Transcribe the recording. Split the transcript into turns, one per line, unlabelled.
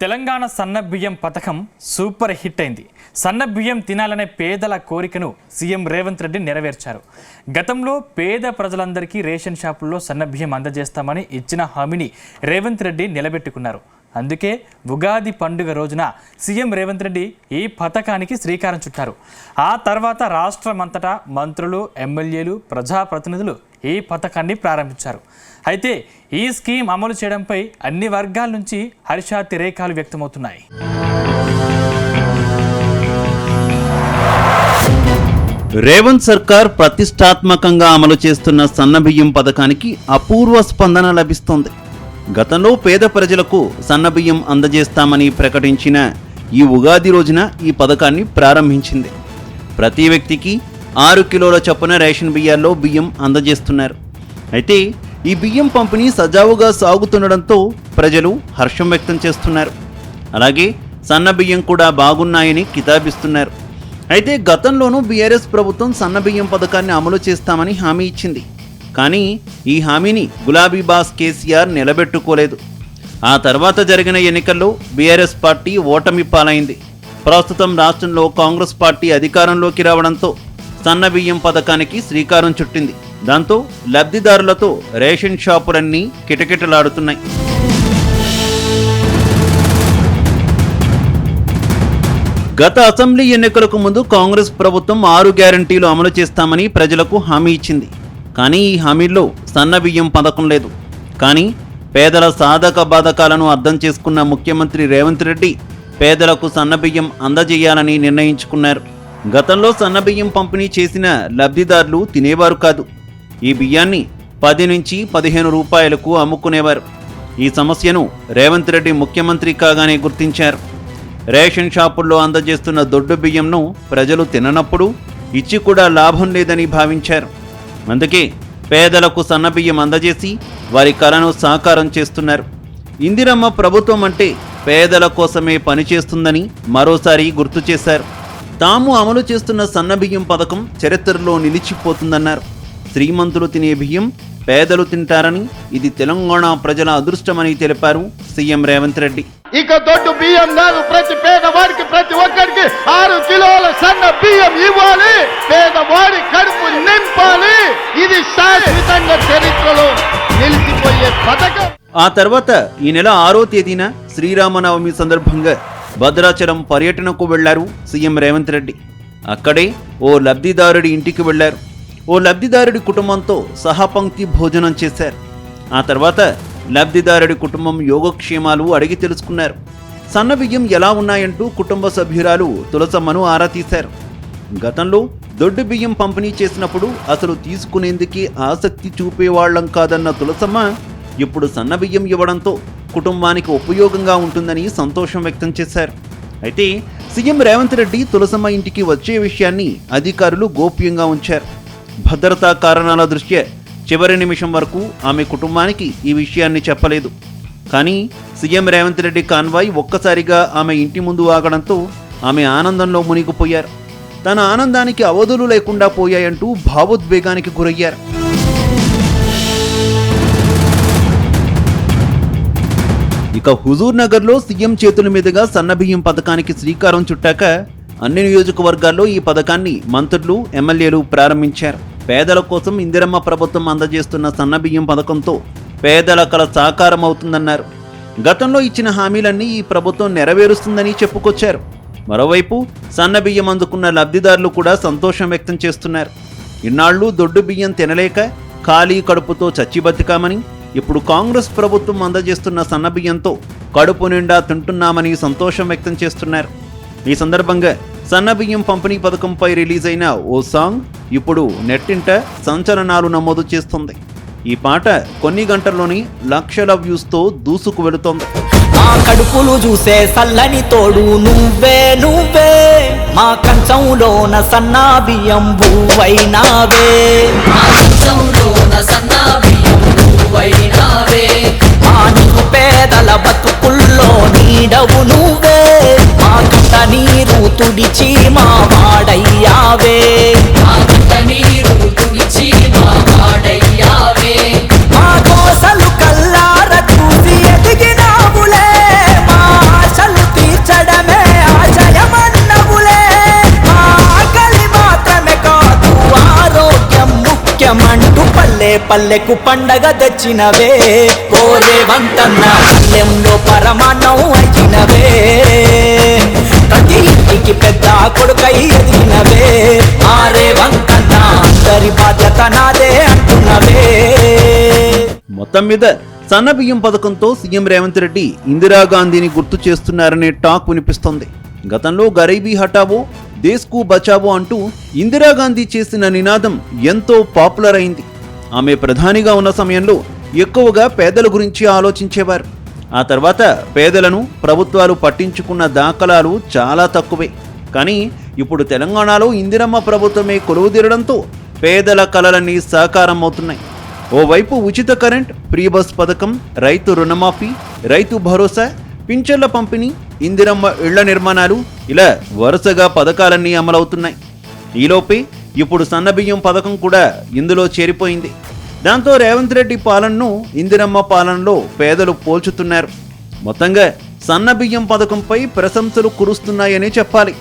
తెలంగాణ సన్నబియ్యం పథకం super hit అయింది. సన్నబియ్యం తినాలనే పేదల కోరికను సీఎం రేవంత్ రెడ్డి నెరవేర్చారు. గతంలో పేద ప్రజలందరికీ రేషన్ షాపుల్లో సన్నబియ్యం అందజేస్తామని ఇచ్చిన హామీని రేవంత్ రెడ్డి నిలబెట్టుకున్నారు. అందుకే ఉగాది పండుగ రోజున సీఎం రేవంత్ రెడ్డి ఈ పథకానికి శ్రీకారం చుట్టారు. ఆ తర్వాత రాష్ట్రమంతటా మంత్రులు, ఎమ్మెల్యేలు, ప్రజాప్రతినిధులు ఈ పథకాన్ని ప్రారంభించారు. అయితే ఈ స్కీమ్ అమలు చేయడంపై అన్ని వర్గాల నుంచి హర్షాతిరేకాలు వ్యక్తమవుతున్నాయి.
రేవంత్ సర్కార్ ప్రతిష్టాత్మకంగా అమలు చేస్తున్న సన్నబియ్యం పథకానికి అపూర్వ స్పందన లభిస్తోంది. గతంలో పేద ప్రజలకు సన్నబియ్యం అందజేస్తామని ప్రకటించిన ఈ ఉగాది రోజున ఈ పథకాన్ని ప్రారంభించింది. ప్రతి వ్యక్తికి 6 కిలోల చొప్పున రేషన్ బియ్యాల్లో బియ్యం అందజేస్తున్నారు. అయితే ఈ బియ్యం పంపిణీ సజావుగా సాగుతుండడంతో ప్రజలు హర్షం వ్యక్తం చేస్తున్నారు. అలాగే సన్నబియ్యం కూడా బాగున్నాయని కితాబిస్తున్నారు. అయితే గతంలోనూ బీఆర్ఎస్ ప్రభుత్వం సన్నబియ్యం పథకాన్ని అమలు చేస్తామని హామీ ఇచ్చింది. కానీ ఈ హామీని గులాబీ బాస్ కేసీఆర్ నిలబెట్టుకోలేదు. ఆ తర్వాత జరిగిన ఎన్నికల్లో బీఆర్ఎస్ పార్టీ ఓటమి పాలైంది. ప్రస్తుతం రాష్ట్రంలో కాంగ్రెస్ పార్టీ అధికారంలోకి రావడంతో సన్నబియ్యం పథకానికి శ్రీకారం చుట్టింది. దాంతో లబ్ధిదారులతో రేషన్ షాపులన్నీ కిటకిటలాడుతున్నాయి. గత అసెంబ్లీ ఎన్నికలకు ముందు కాంగ్రెస్ ప్రభుత్వం 6 గ్యారంటీలు అమలు చేస్తామని ప్రజలకు హామీ ఇచ్చింది. కానీ ఈ హామీల్లో సన్నబియ్యం పథకం లేదు. కానీ పేదల సాధక బాధకాలను అర్థం చేసుకున్న ముఖ్యమంత్రి రేవంత్ రెడ్డి పేదలకు సన్నబియ్యం అందజేయాలని నిర్ణయించుకున్నారు. గతంలో సన్నబియ్యం పంపిణీ చేసిన లబ్ధిదారులు తినేవారు కాదు. ఈ బియ్యాన్ని 10 నుంచి 15 రూపాయలకు అమ్ముకునేవారు. ఈ సమస్యను రేవంత్ రెడ్డి ముఖ్యమంత్రి కాగానే గుర్తించారు. రేషన్ షాపుల్లో అందజేస్తున్న దొడ్డు బియ్యంను ప్రజలు తిననప్పుడు ఇచ్చి కూడా లాభం లేదని భావించారు. అందుకే పేదలకు సన్నబియ్యం అందజేసి వారి కలను సాకారం చేస్తున్నారు. ఇందిరమ్మ ప్రభుత్వం అంటే పేదల కోసమే పనిచేస్తుందని మరోసారి గుర్తు చేశారు. తాము అమలు చేస్తున్న సన్నబియ్యం పథకం చరిత్రలో నిలిచిపోతుందన్నారు. శ్రీమంతులు తినే బియ్యం పేదలు తింటారని, ఇది తెలంగాణ ప్రజల అదృష్టమని తెలిపారు సీఎం రేవంత్ రెడ్డి.
ఇక దొడ్డు బియ్యం కాదు, ప్రతి పేదవాడికి ప్రతి ఒక్కరికి 6 కిలోల సన్న బియ్యం ఇవ్వాలి, పేదవాడి కడుపు నింపాలి. ఇది శాశ్వతంగా చరిత్రలో నిలిచిపోయే పథకం.
ఆ తర్వాత ఈ నెల 6వ తేదీన శ్రీరామనవమి సందర్భంగా భద్రాచలం పర్యటనకు వెళ్లారు సీఎం రేవంత్ రెడ్డి. అక్కడే ఓ లబ్ధిదారుడి ఇంటికి వెళ్లారు. ఓ లబ్ధిదారుడి కుటుంబంతో సహపంక్తి భోజనం చేశారు. ఆ తర్వాత లబ్ధిదారుడి కుటుంబం యోగక్షేమాలు అడిగి తెలుసుకున్నారు. సన్నబియ్యం ఎలా ఉన్నాయంటూ కుటుంబ సభ్యురాలు తులసమ్మను ఆరా తీశారు. గతంలో దొడ్డు బియ్యం పంపిణీ చేసినప్పుడు అసలు తీసుకునేందుకే ఆసక్తి చూపేవాళ్లం కాదన్న తులసమ్మ ఇప్పుడు సన్నబియ్యం ఇవ్వడంతో కుటుంబానికి ఉపయోగంగా ఉంటుందని సంతోషం వ్యక్తం చేశారు. అయితే సీఎం రేవంత్ రెడ్డి తులసమ్మ ఇంటికి వచ్చే విషయాన్ని అధికారులు గోప్యంగా ఉంచారు. భద్రతా కారణాల దృష్ట్యా చివరి నిమిషం వరకు ఆమె కుటుంబానికి ఈ విషయాన్ని చెప్పలేదు. కానీ సీఎం రేవంత్ రెడ్డి కాన్వాయ్ ఒక్కసారిగా ఆమె ఇంటి ముందు ఆగడంతో ఆమె ఆనందంలో మునిగిపోయారు. తన ఆనందానికి అవధులు లేకుండా పోయాయంటూ భావోద్వేగానికి గురయ్యారు. ఇక హుజూర్ నగర్లో సీఎం చేతుల మీదుగా సన్నబియ్యం పథకానికి శ్రీకారం చుట్టాక అన్ని నియోజకవర్గాల్లో ఈ పథకాన్ని మంత్రులు, ఎమ్మెల్యేలు ప్రారంభించారు. పేదల కోసం ఇందిరమ్మ ప్రభుత్వం అందజేస్తున్న సన్నబియ్యం పథకంతో పేదల కల సాకారం అవుతుందన్నారు. గతంలో ఇచ్చిన హామీలన్నీ ఈ ప్రభుత్వం నెరవేరుస్తుందని చెప్పుకొచ్చారు. మరోవైపు సన్నబియ్యం అందుకున్న లబ్ధిదారులు కూడా సంతోషం వ్యక్తం చేస్తున్నారు. ఇన్నాళ్లు దొడ్డు బియ్యం తినలేక ఖాళీ కడుపుతో చచ్చిబతికామని, ఇప్పుడు కాంగ్రెస్ ప్రభుత్వం అందజేస్తున్న సన్నబియ్యంతో కడుపు నిండా తింటున్నామని సంతోషం వ్యక్తం చేస్తున్నారు. ఈ సందర్భంగా సన్నబియ్యం పంపిణీ పథకంపై రిలీజ్ అయిన ఓ సాంగ్ ఇప్పుడు నెట్టింట సంచలనాలు నమోదు చేస్తుంది. ఈ పాట కొన్ని గంటల్లోని లక్షల వ్యూస్తో దూసుకు వెళుతోంది.
మా కడుపులు చూసే సల్లని తోడు నువ్వే నువ్వే, మా కంచంలోన సన్నా బియ్యం భూవైనావే, మా నిరుపేదల బతుకుల్లో నీడవు నువ్వే, మా కంట నీరు తుడిచి మా వాడయ్యావే, మా కోసలు కల్లార చూసి ఎదిగినావులే, మా ఆశ పల్లెకు పండగ తెచ్చినవే ఓ రేవంతన్న పల్లెంలో పరమాన్నం అయినవే ప్రతి ఇంటికి పెద్ద కొడుకై ఎదిగినవే ఆ రేవంతన్న అందరి బాధ్యత నాదే అంటున్నవే.
మొత్తం మీద సన్నబియ్యం పథకంతో సీఎం రేవంత్ రెడ్డి ఇందిరాగాంధీని గుర్తు చేస్తున్నారనే టాక్ వినిపిస్తోంది. గతంలో గరీబీ హటావో దేశ్కు బచావో అంటూ ఇందిరాగాంధీ చేసిన నినాదం ఎంతో పాపులర్ అయింది. ఆమె ప్రధానిగా ఉన్న సమయంలో ఎక్కువగా పేదల గురించి ఆలోచించేవారు. ఆ తర్వాత పేదలను ప్రభుత్వాలు పట్టించుకున్న దాఖలాలు చాలా తక్కువే. కానీ ఇప్పుడు తెలంగాణలో ఇందిరమ్మ ప్రభుత్వమే కొలువుదీరడంతో పేదల కలలన్నీ సాకారం అవుతున్నాయి. ఓవైపు ఉచిత కరెంట్, ఫ్రీ బస్ పథకం, రైతు రుణమాఫీ, రైతు భరోసా, పింఛన్ల పంపిణీ, ఇందిరమ్మ ఇళ్ల నిర్మాణాలు, ఇలా వరుసగా పథకాలన్నీ అమలవుతున్నాయి. ఈలోపే ఇప్పుడు సన్నబియ్యం పథకం కూడా ఇందులో చేరిపోయింది. దాంతో రేవంత్ రెడ్డి పాలనను ఇందిరమ్మ పాలనలో పేదలు పోల్చుతున్నారు. మొత్తంగా సన్నబియ్యం పథకంపై ప్రశంసలు కురుస్తున్నాయని చెప్పాలి.